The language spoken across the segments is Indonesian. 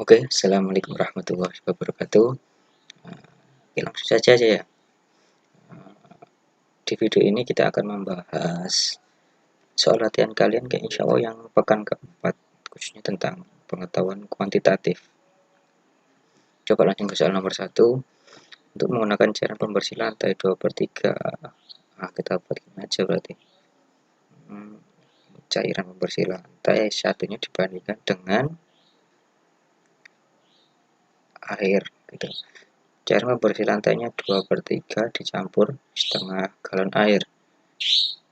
Oke, assalamualaikum warahmatullahi wabarakatuh. Langsung saja ya. Di video ini kita akan membahas soal latihan kalian ke insya Allah yang pekan keempat, khususnya tentang pengetahuan kuantitatif. Coba langsung ke soal nomor 1. Untuk menggunakan cara pembersih lantai 2/3, kita buat gini aja berarti. Cairan pembersih lantai satunya dibandingkan dengan air gitu. Cairan pembersih lantainya 2/3 dicampur setengah galon air.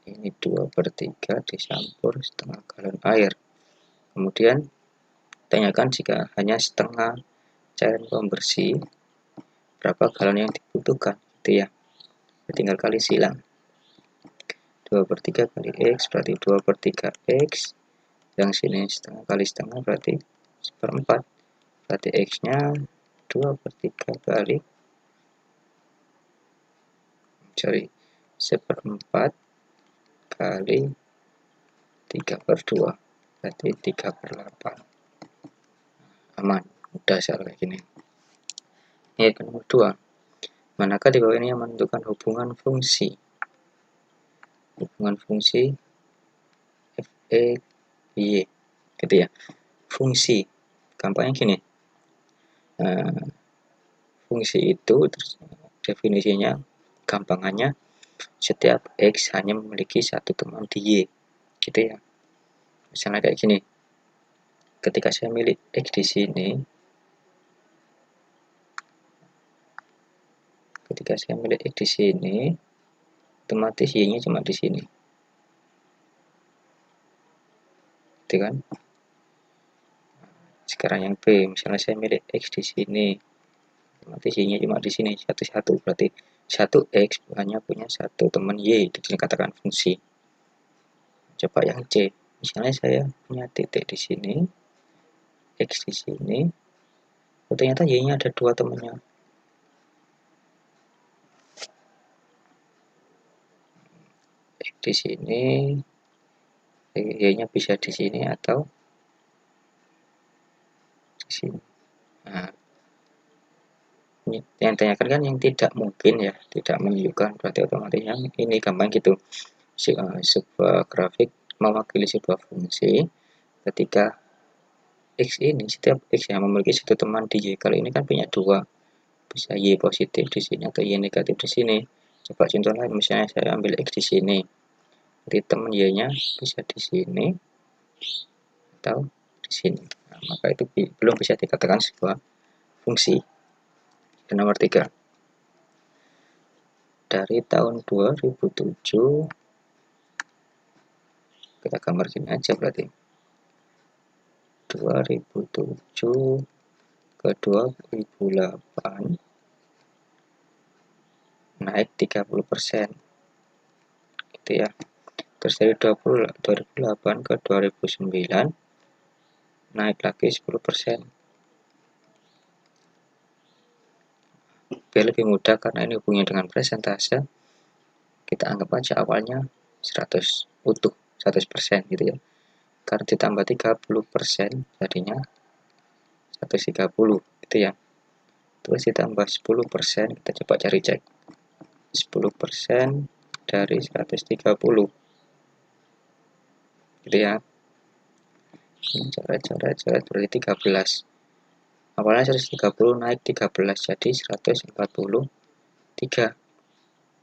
Ini 2/3 dicampur setengah galon air. Kemudian tanyakan jika hanya setengah cairan pembersih, berapa galon yang dibutuhkan gitu ya. Tinggal kali silang. 2/3 kali X berarti 2/3 X. Yang sini setengah kali setengah berarti 1/4. Berarti X nya 2/3 kali 1/4 kali 3/2 berarti 3/8. Aman, mudah soal kayak gini. Ini nomor 2. Manakah di bawah ini yang menentukan hubungan fungsi f e y gitu ya. Fungsi gampangnya gini, fungsi itu terus definisinya gampangannya setiap X hanya memiliki satu teman di Y gitu ya. Misalnya kayak gini, ketika saya milih X di sini, otomatis Y-nya cuma di sini. Gitu kan? Sekarang yang B, misalnya saya milih X di sini, otomatis Y-nya cuma di sini, satu-satu. Berarti satu X hanya punya satu teman Y, itu dikatakan fungsi. Coba yang C, misalnya saya punya titik di sini, X di sini, ternyata Y-nya ada dua temannya. X di sini, Y-nya bisa di sini atau di sini. Nah, yang tanyakan kan yang tidak mungkin ya, tidak menunjukkan, berarti otomatis yang ini gampang gitu. Sebuah grafik mewakili sebuah fungsi ketika X ini, setiap X yang memiliki satu teman di Y, kali ini kan punya dua, bisa Y positif di sini atau Y negatif di sini. Coba contoh lain, misalnya saya ambil X di sini, jadi teman Y-nya bisa di sini atau di sini. Nah, maka itu belum bisa dikatakan sebuah fungsi. Dan nomor 3, dari tahun 2007, kita gambar gini aja berarti, 2007 ke 2008 naik 30% gitu ya. Terus dari 2008 ke 2009 naik lagi 10%. Biar lebih mudah karena ini hubungannya dengan persentase, kita anggap aja awalnya 100 utuh 100% gitu ya. Karena ditambah 30% jadinya 130 gitu ya. Terus ditambah 10%, kita coba cari cek 10% dari 130 gitu ya. Coret berarti 13. Awalnya 130 naik 13 jadi 143.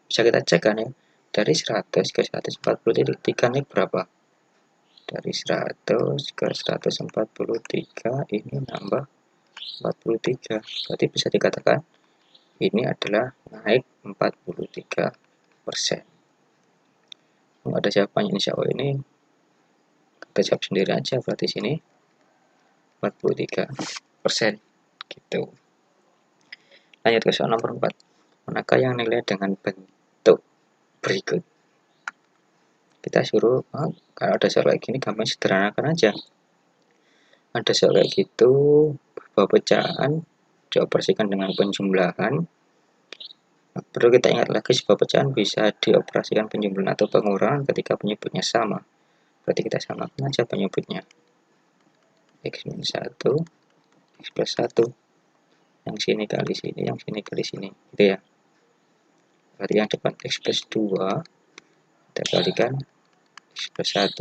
Bisa kita cek kan ya, dari 100 ke 143 naik berapa? Dari 100 ke 143 ini nambah 43. Berarti bisa dikatakan ini adalah naik 43%. Kalau ada jawabannya insya Allah ini kita jawab sendiri aja, berarti sini 43% gitu. Lanjut ke soal nomor 4. Manakah yang nilai dengan bentuk berikut? Kita suruh, kalau ada soal kayak gini gampang sederhanakan aja. Ada soal kayak gitu, berupa pecahan dioperasikan dengan penjumlahan. Perlu kita ingat lagi, sebuah pecahan bisa dioperasikan penjumlahan atau pengurangan ketika penyebutnya sama. Berarti kita samakan aja penyebutnya. X-1 X plus 1, yang sini kali sini, yang sini kali sini, gitu ya. Berarti yang depan X plus 2 kita kalikan X plus 1,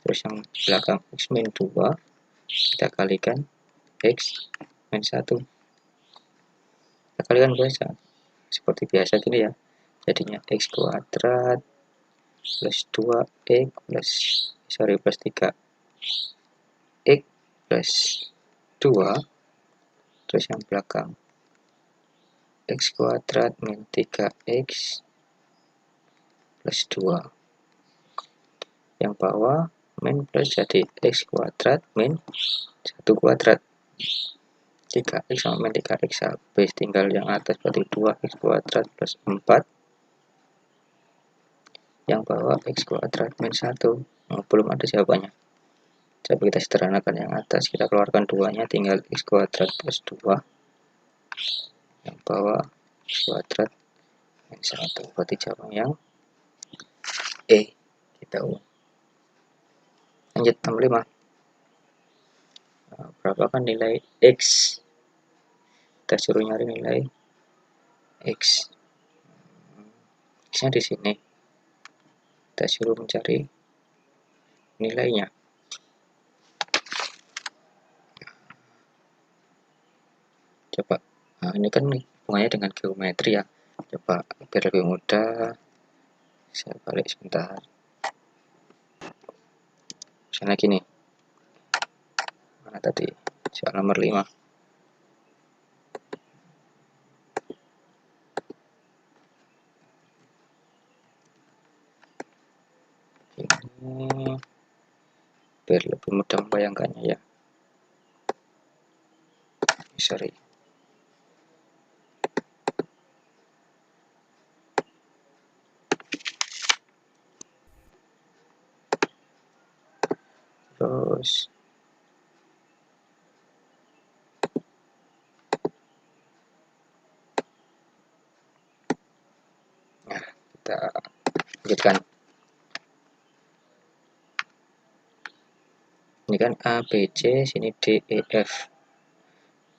terus yang belakang X min 2 kita kalikan X min 1, kita kalikan biasa seperti biasa gini ya, jadinya X kuadrat plus 2X plus plus 3 X plus 2, terus yang belakang X kuadrat min 3X plus 2, yang bawah min plus jadi X kuadrat min 1 kuadrat, 3X sama min 3X habis, tinggal yang atas berarti 2X kuadrat plus 4, yang bawah X kuadrat min 1. Belum ada jawabannya. Coba kita sederhanakan yang atas, kita keluarkan 2-nya, tinggal X kuadrat plus 2, yang bawah X kuadrat min 1. Berarti jawaban yang E. Kita lanjut nomor 5. Berapa kan nilai X? Kita suruh nyari nilai X. X-nya di sini. Kita suruh mencari nilainya. Coba, nah ini kan hubungannya dengan geometri ya. Coba biar lebih mudah, saya balik sebentar. Misalnya gini, mana tadi? Soal nomor 5. Ini biar lebih mudah membayangkannya ya. Sorry. Terus nah, kita lanjutkan. Ini kan A, B, C, sini D, E, F.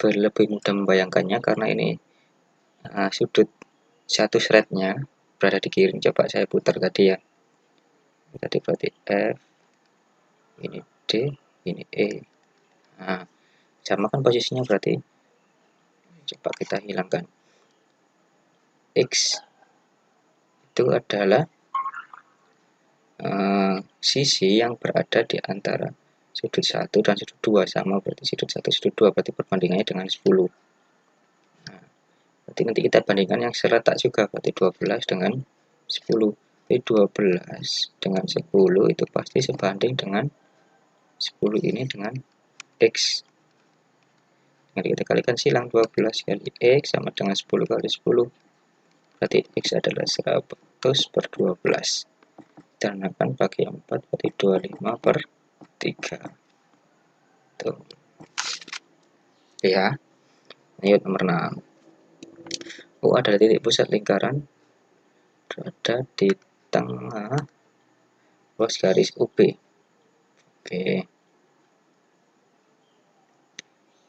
Biar lebih mudah membayangkannya karena ini sudut satu threadnya berada di kiri. Coba saya putar tadi ya. Tadi berarti F, ini D, ini E. Nah, sama kan posisinya berarti. Coba kita hilangkan. X itu adalah sisi yang berada di antara sudut 1 dan sudut 2, sama berarti sudut 1 sudut 2 berarti perbandingannya dengan 10. Nah, berarti nanti kita bandingkan yang seletak juga, berarti 12 dengan 10. Jadi 12 dengan 10 itu pasti sebanding dengan 10 ini dengan X. Nanti kita kalikan silang, 12 kali X sama dengan 10 kali 10. Berarti X adalah 100 per 12. Dan akan bagi 4 berarti 25 per 3. Tuh. Ya. Lanjut nomor 6. U adalah titik pusat lingkaran berada di tengah ruas garis UB. Oke.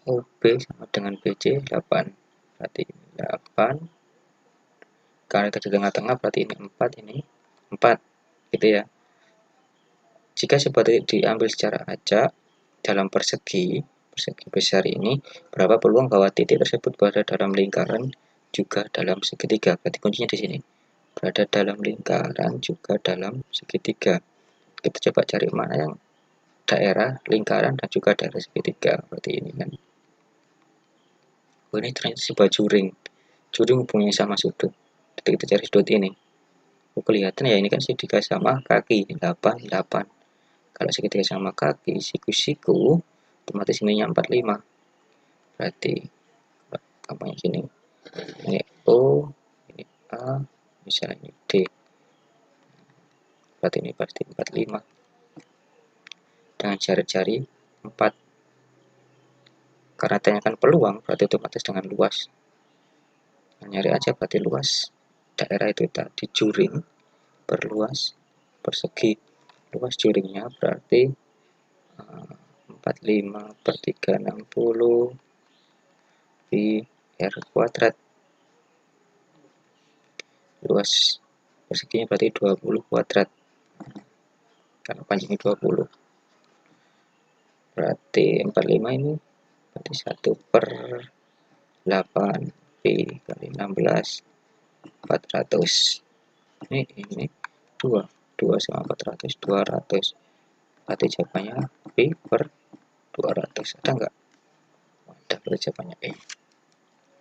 UB sama dengan BC 8. Berarti 8. Karena kita di tengah-tengah berarti ini 4, ini 4. Gitu ya. Jika sebuah titik diambil secara acak dalam persegi besar ini, berapa peluang bahwa titik tersebut berada dalam lingkaran juga dalam segitiga? Berarti kuncinya di sini. Berada dalam lingkaran juga dalam segitiga. Kita coba cari mana yang daerah lingkaran dan juga daerah segitiga. Berarti ini kan. Oh, ini ternyata sebuah juring. Juring hubungannya sama sudut. Jadi kita cari sudut ini. Oh, kelihatan ya, ini kan segitiga sama kaki. 8, 8. Kalau segitiga sama kaki, siku-siku, otomatis ininya 45. Berarti gampangnya gini. Ini O, ini A, misalnya ini D. Berarti ini pasti 45. Dengan jari-jari 4. Karena tanyakan peluang, berarti otomatis dengan luas. Nah, nyari aja berarti luas daerah itu tadi juring perluas persegi. Luas juringnya berarti 45 per 360 pi R kuadrat. Luas perseginya berarti 20 kuadrat. Karena panjangnya 20. Berarti 45 ini berarti 1 per 8 pi kali 16 400. Ini 2 sama 400 200. Berarti jawabannya pi per 200. Ada enggak? Ada, berarti jawabannya E.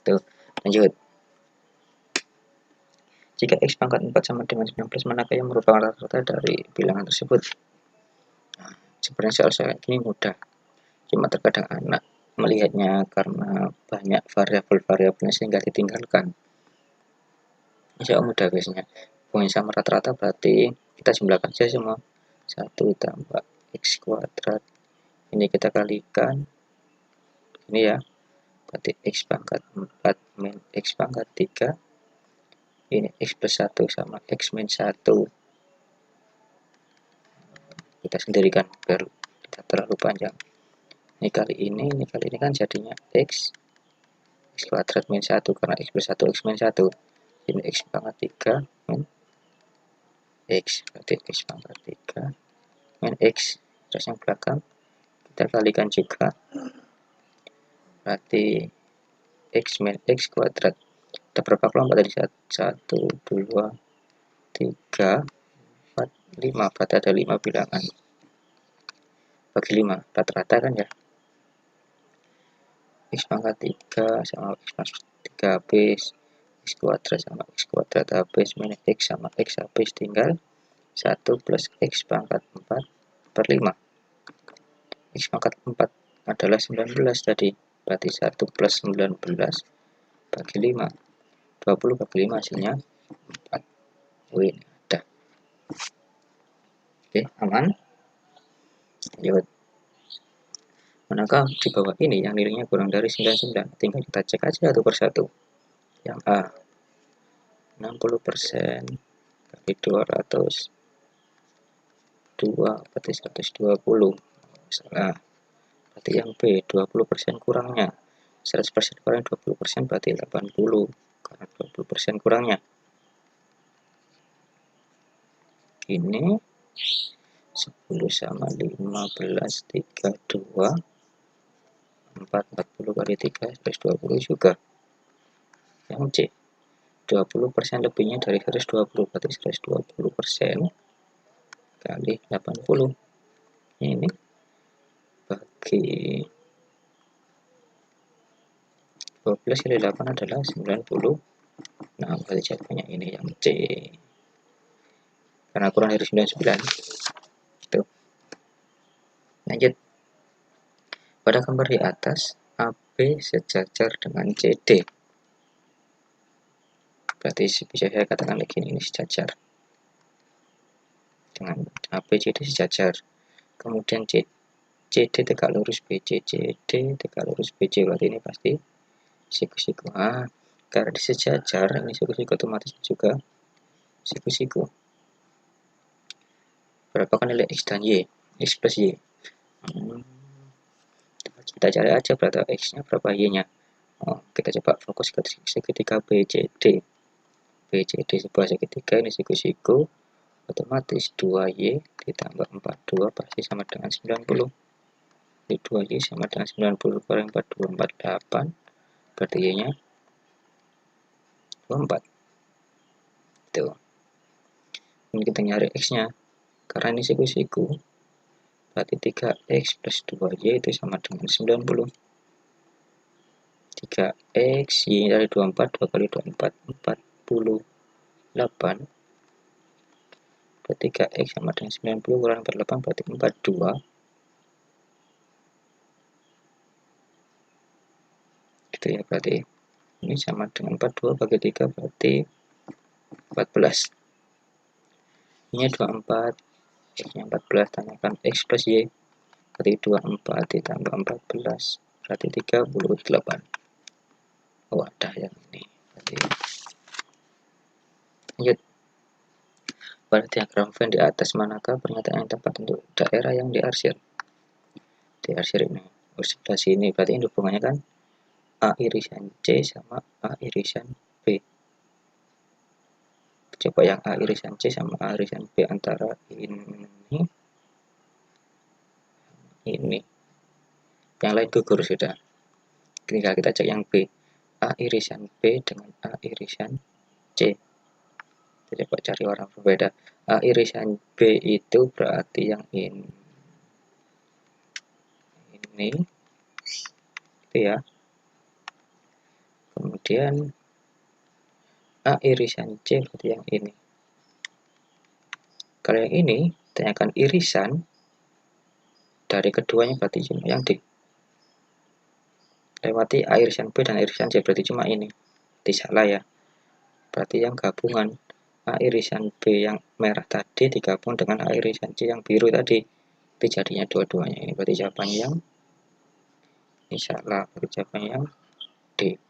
Tuh, lanjut. Jika X pangkat 4 sama dengan 19, manakah yang merupakan rata-rata dari bilangan tersebut? Nah, sebenarnya soal ini mudah. Cuma terkadang anak melihatnya karena banyak variabel-variabelnya sehingga ditinggalkan. Ini mudah biasanya. Pokoknya sama rata-rata berarti kita jumlahkan saja semua. 1 tambah X kuadrat. Ini kita kalikan. Ini ya. Berarti X pangkat 4 min X pangkat 3. Ini X plus 1 sama X min 1. Kita sendirikan biar tidak terlalu panjang. Ini kali ini kan jadinya X kuadrat min 1 karena X plus 1 X min 1. Ini X pangkat 3 min X. Berarti X pangkat 3 min X. Terus yang belakang kita kalikan juga. Berarti X min X kuadrat. Ada berapa kelompok tadi? 1, 2, 3, 4, 5. Berarti ada 5 bilangan. Bagi 5. Rata-rata kan ya. X pangkat 3 sama X pangkat 3 habis. X kuadrat sama X kuadrat habis. Min X sama X habis. Tinggal 1 plus X pangkat 4 per 5. X pangkat 4 adalah 19 tadi. Berarti 1 plus 19 bagi 5. 20 bagi 5 hasilnya 4. Wih, ada. Oke, aman. Lanjut. Manakah di bawah ini yang nilainya kurang dari 99? Tinggal kita cek aja satu persatu. Yang A 60% kali 200 2 berarti 120. Salah. Berarti yang B 20% kurangnya. 100% kurang 20% berarti 80. Karena 20% kurangnya. Ini 10 sama 15 32 40 kali 3 120 juga. Yang C 20% lebihnya dari 120 berarti 120% kali 80. Ini bagi 12 kali 8 adalah 90. Nah, berarti jawabannya ini yang C. Karena kurang dari 99. Itu. Lanjut. Pada gambar di atas, AB sejajar dengan CD. Berarti bisa saya katakan lagi ini sejajar. Dengan AB CD sejajar. Kemudian CD tegak lurus BC, CD tegak lurus BC. Berarti ini pasti siku-siku. Karena disejajar, ini siku-siku otomatis juga siku-siku. Berapakah nilai X dan Y? X plus Y. Kita cari aja berapa X-nya, berapa Y-nya. Kita coba fokus ke segitiga BCD. BCD sebuah segitiga, ini siku-siku. Otomatis 2Y ditambah 42 pasti sama dengan 90. Jadi 2Y sama dengan 90 kurang 42, 48. Berarti Y-nya 24. Tuh. Ini kita nyari X-nya. Karena ini siku-siku. Berarti 3X plus 2Y itu sama dengan 90. 3X, Y dari 24, 2 kali 24, 48. Berarti 3X sama dengan 90 kurang 48 berarti 42. Gitu ya, berarti ini sama dengan 42 bagi 3 berarti 14. Ini 24, X-nya 14, tambahkan X plus Y. Berarti 24 ditambah 14 berarti 38. Oh, ada yang ini. Berarti lanjut. Pada diagram Venn di atas, manakah pernyataan yang tepat untuk daerah yang diarsir? diarsir ini sebelah sini, berarti ini hubungannya kan A irisan C sama A irisan B. Coba yang A irisan C sama A irisan B antara ini yang lain gugur sudah, tinggal kita cek yang B, A irisan B dengan A irisan C. Kita coba cari orang berbeda. A irisan B itu berarti yang ini itu ya. Kemudian A irisan C berarti yang ini. Kalau yang ini tanyakan irisan dari keduanya, berarti cuma yang dilewati A irisan B dan A irisan C, berarti cuma ini. Berarti salah ya. Berarti yang gabungan A irisan B yang merah tadi digabung dengan A irisan C yang biru tadi, itu jadinya dua-duanya ini. Berarti jawabannya yang ini salah, berarti jawabannya yang D.